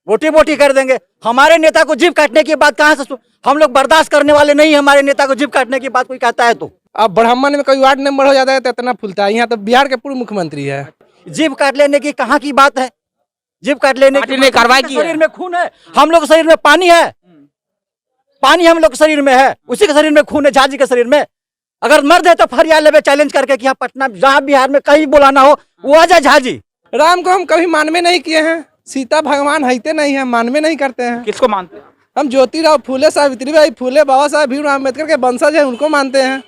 बोटी बोटी कर देंगे। हमारे नेता को जीभ काटने की बात कहाँ से हम लोग बर्दाश्त करने वाले नहीं। हमारे नेता को जीभ काटने की बात कोई कहता है तो अब ब्राह्मण में कोई वार्ड नंबर हो जाता है तो इतना फूलता है। यहाँ तो बिहार के पूर्व मुख्यमंत्री है। जीभ काट लेने की कहाँ की बात है? जीभ काट लेने पार्टी ने कार्रवाई की है। शरीर में खून है, हम लोग के शरीर में पानी है, पानी हम लोग के शरीर में है, उसी के शरीर में खून है, झाजी के शरीर में। अगर मर्द है तो फरियाद लेवे चैलेंज करके कि यहाँ पटना जहाँ बिहार में कहीं बुलाना हो वो आ जाए झाजी। राम को हम कभी मानवे नहीं किए हैं। सीता भगवान हैते नहीं है, मानवे नहीं करते हैं। किसको मानते हैं? हम ज्योतिराव फूले, सावित्रीबाई फूले, बाबा साहब भीमराव अम्बेडकर के वंशज हैं, उनको मानते हैं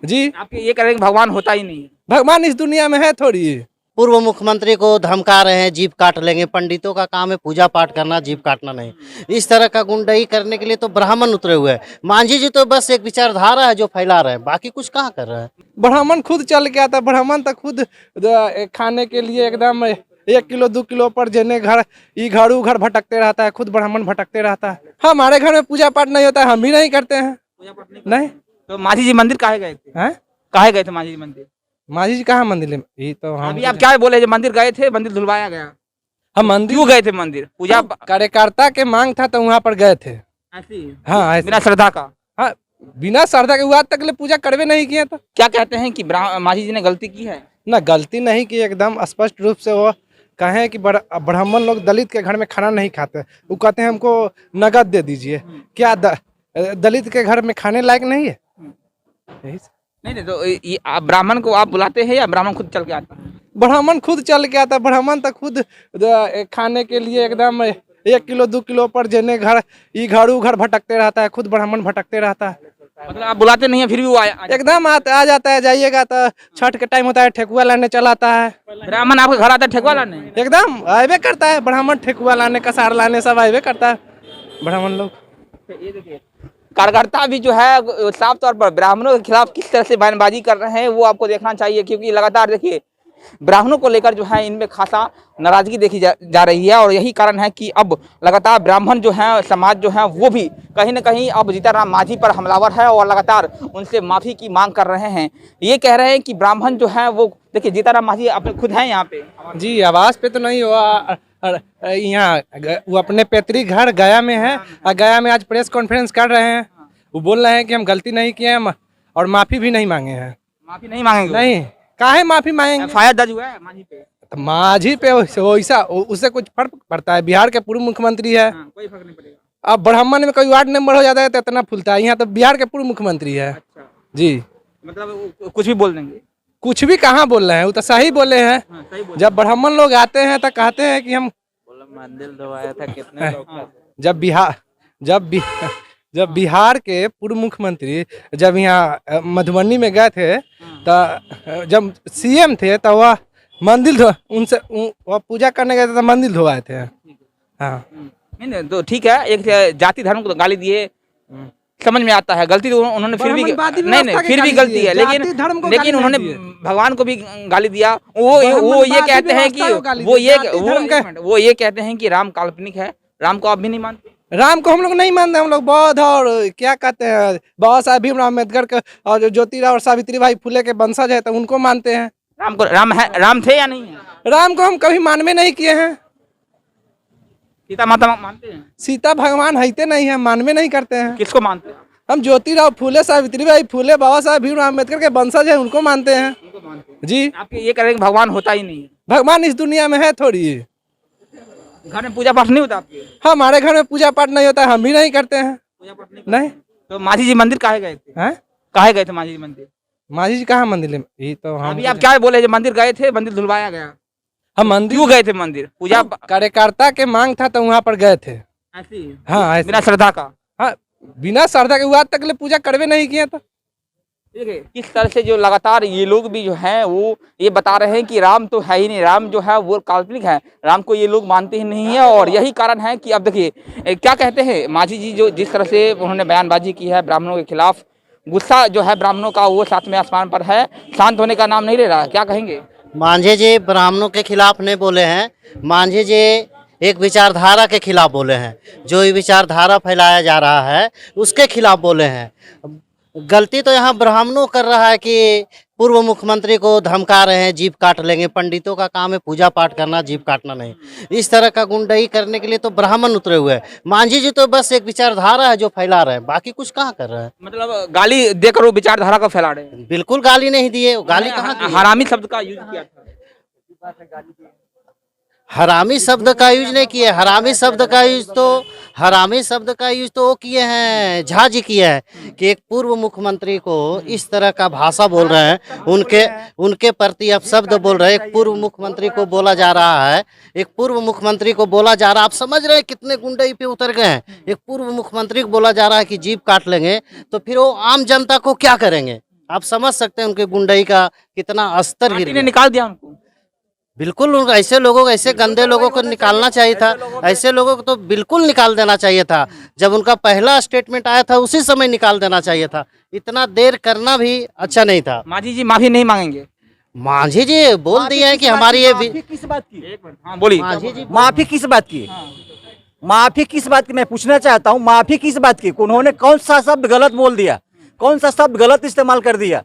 जी। आपके ये कह रहे हैं कि भगवान होता ही नहीं है। भगवान इस दुनिया में है थोड़ी। पूर्व मुख्यमंत्री को धमका रहे हैं जीभ काट लेंगे। पंडितों का काम है पूजा पाठ करना, जीभ काटना नहीं। इस तरह का गुंडाई करने के लिए तो ब्राह्मण उतरे हुए हैं। मांझी जी तो बस एक विचारधारा है जो फैला रहे हैं, बाकी कुछ कहाँ कर रहे हैं। ब्राह्मण खुद चल के आता, ब्राह्मण तो खुद खाने के लिए एकदम 1 किलो 2 किलो पर जेने घर घर भटकते रहता है। खुद ब्राह्मण भटकते रहता है। हमारे घर में पूजा पाठ नहीं होता है, हम भी नहीं करते हैं। पूजा पाठ नहीं। तो मांझी जी मंदिर काहे गए थे? हैं? काहे गए थे मांझी जी मंदिर? मांझी जी कहाँ मंदिर है? ये तो हम अभी आप क्या बोले? जब मंदिर गए थे, मंदिर धुलवाया गया, हम मंदिर क्यों गए थे मंदिर? पूजा कार्यकर्ता के मांग था तो वहाँ पर गए थे। ऐसी? हाँ ऐसे। बिना श्रद्धा का? हाँ, बिना श्रद्धा के आज तक ले पूजा करवे नहीं किए। तो क्या कहते हैं कि मांझी जी ने गलती की है? ना गलती नहीं की, एकदम स्पष्ट रूप से वो कहें कि ब्राह्मण लोग दलित के घर में खाना नहीं खाते। वो कहते हैं हमको नगद दे दीजिए। क्या दलित के घर में खाने लायक नहीं है? यही से। नहीं तो ये ब्राह्मण को आप बुलाते हैं या ब्राह्मण खुद चल के आता है? ब्राह्मण खुद चल के आता। ब्राह्मण तो खुद खाने के लिए एकदम 1 किलो 2 किलो पर जेने घर भटकते रहता है। खुद ब्राह्मण भटकते रहता है। मतलब आप बुलाते नहीं है फिर भी वो एकदम आ जाता है। जाइएगा तो छठ के टाइम होता है, ठेकुआ लाने चलाता है। ब्राह्मण आपके घर आता है ठेकुआ लाने? एकदम आवे करता है ब्राह्मण, ठेकुआ लाने, कसार लाने सब आवे करता है ब्राह्मण लोग। ये देखिए कार्यकर्ता भी जो है साफ तौर पर ब्राह्मणों के खिलाफ किस तरह से बयानबाजी कर रहे हैं वो आपको देखना चाहिए, क्योंकि लगातार देखिए ब्राह्मणों को लेकर जो है इनमें खासा नाराजगी देखी जा रही है। और यही कारण है कि अब लगातार ब्राह्मण जो है समाज जो है वो भी कहीं ना कहीं अब जीताराम मांझी पर हमलावर है और लगातार उनसे माफ़ी की मांग कर रहे हैं। ये कह रहे हैं कि ब्राह्मण जो है वो देखिए जीताराम मांझी अपने खुद हैं यहाँ पे जी। आवाज़ पे तो नहीं हुआ, यहाँ वो अपने पैतृक घर गया में है और गया में आज प्रेस कॉन्फ्रेंस कर रहे हैं। वो बोल रहे हैं कि हम गलती नहीं किए हैं और माफ़ी भी नहीं मांगे हैं। माफ़ी नहीं मांगेंगे? नहीं, काहे माफ़ी मांगेंगे? एफआईआर दर्ज हुआ है मांझी पे? तो मांझी पे वैसा उससे कुछ फर्क पड़ता है? बिहार के पूर्व मुख्यमंत्री है। कोई फर्क नहीं पड़ेगा। अब ब्राह्मण में कोई वार्ड नंबर हो जाता है तो इतना फूलता है। यहाँ तो बिहार के पूर्व मुख्यमंत्री है। अच्छा, जी। मतलब कुछ भी बोल देंगे? कुछ भी कहाँ बोल रहे हैं, वो तो सही बोले हैं। सही बोल। जब ब्राह्मण लोग आते हैं तो कहते हैं कि हम मंदिर धोवाया था कितने लोग? जब बिहार के पूर्व मुख्यमंत्री जब यहाँ मधुबनी में गए थे तो जब सीएम थे तो वह मंदिर उनसे वह पूजा करने गए थे तो मंदिर धोवाए थे। हाँ नहीं तो ठीक है, एक जाति धर्म को गाली दिए समझ में आता है, गलती तो उन्होंने फिर भी नहीं फिर भी गलती है, लेकिन उन्होंने भगवान को भी गाली दिया। वो ये कहते हैं कि वो ये कहते हैं कि राम काल्पनिक है। राम को आप भी नहीं मानते? राम को हम लोग नहीं मानते। हम लोग बौद्ध और क्या कहते हैं बाबा साहब भीमराव अम्बेडकर के और ज्योतिराव और सावित्रीबाई फूले के वंशज है तो उनको मानते हैं। राम थे या नहीं है? राम को हम कभी मानवे नहीं किए हैं। सीता माता मानते हैं? सीता भगवान हैते नहीं है, मानवे नहीं करते हैं। किसको मानते हैं? हम ज्योतिराव फूले, सावित्रीबाई फूले, बाबा साहब भीमराव अम्बेडकर के वंशज हैं, उनको मानते हैं जी। आपके ये कह रहे हैं कि भगवान होता ही नहीं है? भगवान इस दुनिया में है थोड़ी। घर में पूजा पाठ नहीं होता आपके? हमारे घर में पूजा पाठ नहीं होता, हम भी नहीं करते हैं। पूजा पाठ नहीं। तो मांझी जी मंदिर काहे गए थे? हैं? काहे गए थे मांझी जी मंदिर? मांझी जी कहाँ मंदिर है? ये तो हम अभी आप क्या बोले? जब मंदिर गए थे मंदिर धुलवाया गया, हम मंदिर क्यों गए थे मंदिर? पूजा कार्यकर्ता के मांग था तो वहाँ पर गए थे। ऐसी? हाँ बिना श्रद्धा का? हाँ, बिना श्रद्धा के आज तक ले पूजा करवे नहीं किए। तो देखिए किस तरह से जो लगातार ये लोग भी जो हैं वो ये बता रहे हैं कि राम तो है ही नहीं, राम जो है वो काल्पनिक है, राम को ये लोग मानते ही नहीं है। और यही कारण है कि अब देखिए क्या कहते हैं मांझी जी, जो जिस तरह से उन्होंने बयानबाजी की है ब्राह्मणों के खिलाफ, गुस्सा जो है ब्राह्मणों का वो सातवें आसमान पर है, शांत होने का नाम नहीं ले रहा। क्या कहेंगे? मांझी जी ब्राह्मणों के खिलाफ नहीं बोले हैं। मांझी जी एक विचारधारा के खिलाफ बोले हैं। जो ये विचारधारा फैलाया जा रहा है उसके खिलाफ बोले हैं। गलती तो यहाँ ब्राह्मणों कर रहा है कि पूर्व मुख्यमंत्री को धमका रहे हैं, जीप काट लेंगे। पंडितों का काम है पूजा पाठ करना, जीप काटना नहीं। इस तरह का गुंडाई करने के लिए तो ब्राह्मण उतरे हुए हैं। मांझी जी तो बस एक विचारधारा है जो फैला रहे हैं, बाकी कुछ कहाँ कर रहे हैं। मतलब गाली देकर वो विचारधारा को फैला रहे हैं। बिल्कुल गाली नहीं दिए, गाली कहाँ दिए? हरामी शब्द का यूज किया था। हरामी शब्द का यूज नहीं किए। हरामी शब्द का यूज तो वो किए हैं, झा जी किए हैं कि एक पूर्व मुख्यमंत्री को इस तरह का भाषा बोल रहे हैं, उनके प्रति आप शब्द बोल रहे हैं। एक पूर्व मुख्यमंत्री को बोला जा रहा है, एक पूर्व मुख्यमंत्री को बोला जा रहा है। आप समझ रहे हैं कितने गुंडई पे उतर गए हैं। एक पूर्व मुख्यमंत्री को बोला जा रहा है कि जीप काट लेंगे, तो फिर वो आम जनता को क्या करेंगे। आप समझ सकते हैं उनके गुंडई का कितना स्तर गिर पार्टी ने गया। निकाल दिया उनको। बिल्कुल ऐसे लोगों, ऐसे गंदे लोगों को निकालना चाहिए था। ऐसे लोगों को तो बिल्कुल निकाल देना चाहिए था। जब उनका पहला स्टेटमेंट आया था उसी समय निकाल देना चाहिए था। इतना देर करना भी अच्छा नहीं था। मांझी जी माफी नहीं मांगेंगे। मांझी जी बोल दिए हैं कि हमारी ये किस बात की? एक मिनट, हाँ बोलिए। मांझी जी माफी किस बात की? माफी किस बात की मैं पूछना चाहता हूँ। माफी किस बात की? उन्होंने कौन सा शब्द गलत बोल दिया? कौन सा शब्द गलत इस्तेमाल कर दिया?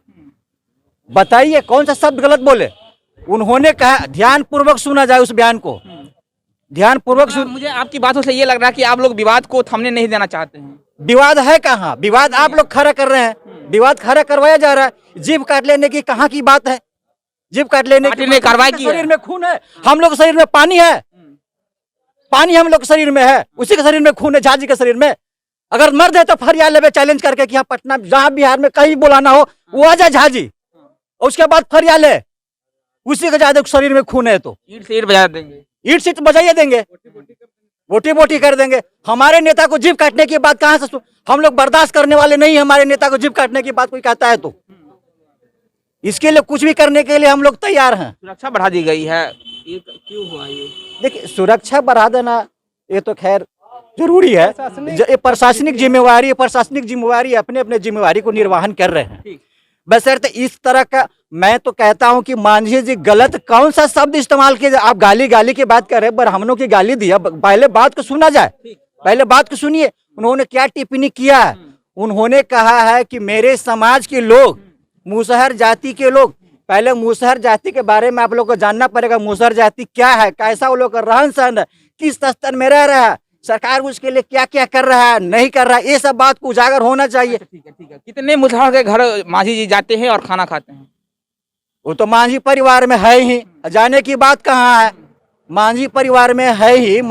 बताइए कौन सा शब्द गलत बोले? उन्होंने कहा, ध्यान पूर्वक सुना जाए उस बयान को, ध्यान पूर्वक सुन। मुझे आपकी बातों से ये लग रहा है कि आप लोग विवाद को थमने नहीं देना चाहते हैं। विवाद है कहाँ? विवाद आप लोग खड़ा कर रहे हैं, विवाद खड़ा करवाया जा रहा है। जीभ काट लेने की कहाँ की बात है? जीभ काट लेने पार्टी ने कार्रवाई की है। शरीर में खून है, हम लोग के शरीर में पानी है, पानी हम लोग के शरीर में है, उसी के शरीर में खून है, झाजी के शरीर में। अगर मर्द है तो फरियाद लेवे चैलेंज करके कि यहाँ पटना, जहाँ बिहार में कहीं बुलाना हो वो आ जाए झाजी, और उसके बाद फरियाद ले, उसी के ज्यादा शरीर में खून है तो ईंट से ईंट बजा देंगे। ईंट से बजाइए देंगे, बोटी बोटी कर देंगे। हमारे नेता को जीभ काटने की बात कहाँ से हम लोग बर्दाश्त करने वाले नहीं। हमारे नेता को जीभ काटने की बात कोई कहता है तो इसके लिए कुछ भी करने के लिए हम लोग तैयार हैं। सुरक्षा बढ़ा दी गई है, ये क्यों हुआ ये? देखिए, सुरक्षा बढ़ा देना ये तो खैर जरूरी है। ये प्रशासनिक जिम्मेवारी अपने अपने जिम्मेवारी को निर्वहन कर रहे हैं। बशर्ते इस तरह का, मैं तो कहता हूं कि मांझी जी गलत कौन सा शब्द इस्तेमाल किया। आप गाली की बात कर रहे हैं, ब्राह्मणों की गाली दिया। पहले बात को सुना जाए, पहले बात को सुनिए। उन्होंने क्या टिप्पणी किया है? उन्होंने कहा है कि मेरे समाज के लोग, मुसहर जाति के लोग, पहले मुसहर जाति के बारे में आप लोग को जानना पड़ेगा। मुसहर जाति क्या है, कैसा वो लोग का रहन सहन है, किस स्तर में रह रहा है, सरकार उसके लिए क्या क्या कर रहा है, नहीं कर रहा है, ये सब बात को उजागर होना चाहिए। ठीक है। कितने मुसहर के घर मांझी जी जाते हैं और खाना खाते हैं? वो तो मांझी परिवार में है ही, जाने की बात कहाँ है। मांझी परिवार में है ही।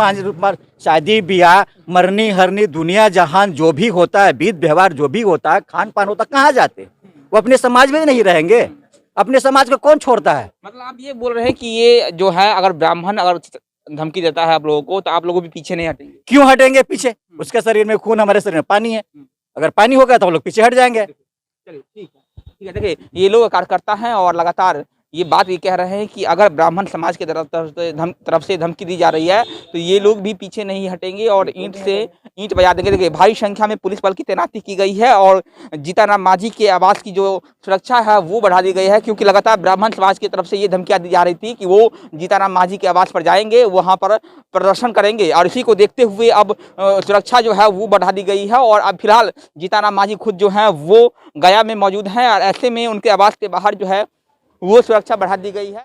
शादी ब्याह, मरनी हरनी, दुनिया जहान जो भी होता है, विध व्यवहार जो भी होता है, खान पान होता है, कहाँ जाते? वो अपने समाज में नहीं रहेंगे? अपने समाज को कौन छोड़ता है? मतलब आप ये बोल रहे हैं कि ये जो है, अगर ब्राह्मण अगर धमकी देता है आप लोगों को, तो आप लोगों भी पीछे नहीं हटेंगे? क्यों हटेंगे पीछे? उसके शरीर में खून, हमारे शरीर में पानी है। अगर पानी होगा तो हम लोग पीछे हट जाएंगे। चलिए ठीक है। देखिए, ये लोग कार्यकर्ता हैं और लगातार ये बात ये कह रहे हैं कि अगर ब्राह्मण समाज की तरफ से धमकी दी जा रही है तो ये लोग भी पीछे नहीं हटेंगे और ईंट से ईंट बजा देंगे। देखिए, भारी संख्या में पुलिस बल की तैनाती की गई है और जीताराम मांझी के आवास की जो सुरक्षा है वो बढ़ा दी गई है, क्योंकि लगातार ब्राह्मण समाज की तरफ से ये धमकियाँ दी जा रही थी कि वो जीताराम मांझी के आवास पर जाएंगे, वहाँ पर प्रदर्शन करेंगे। और इसी को देखते हुए अब सुरक्षा जो है वो बढ़ा दी गई है और अब फिलहाल जीताराम मांझी खुद जो है वो गया में मौजूद हैं और ऐसे में उनके आवास के बाहर जो है वो सुरक्षा बढ़ा दी गई है।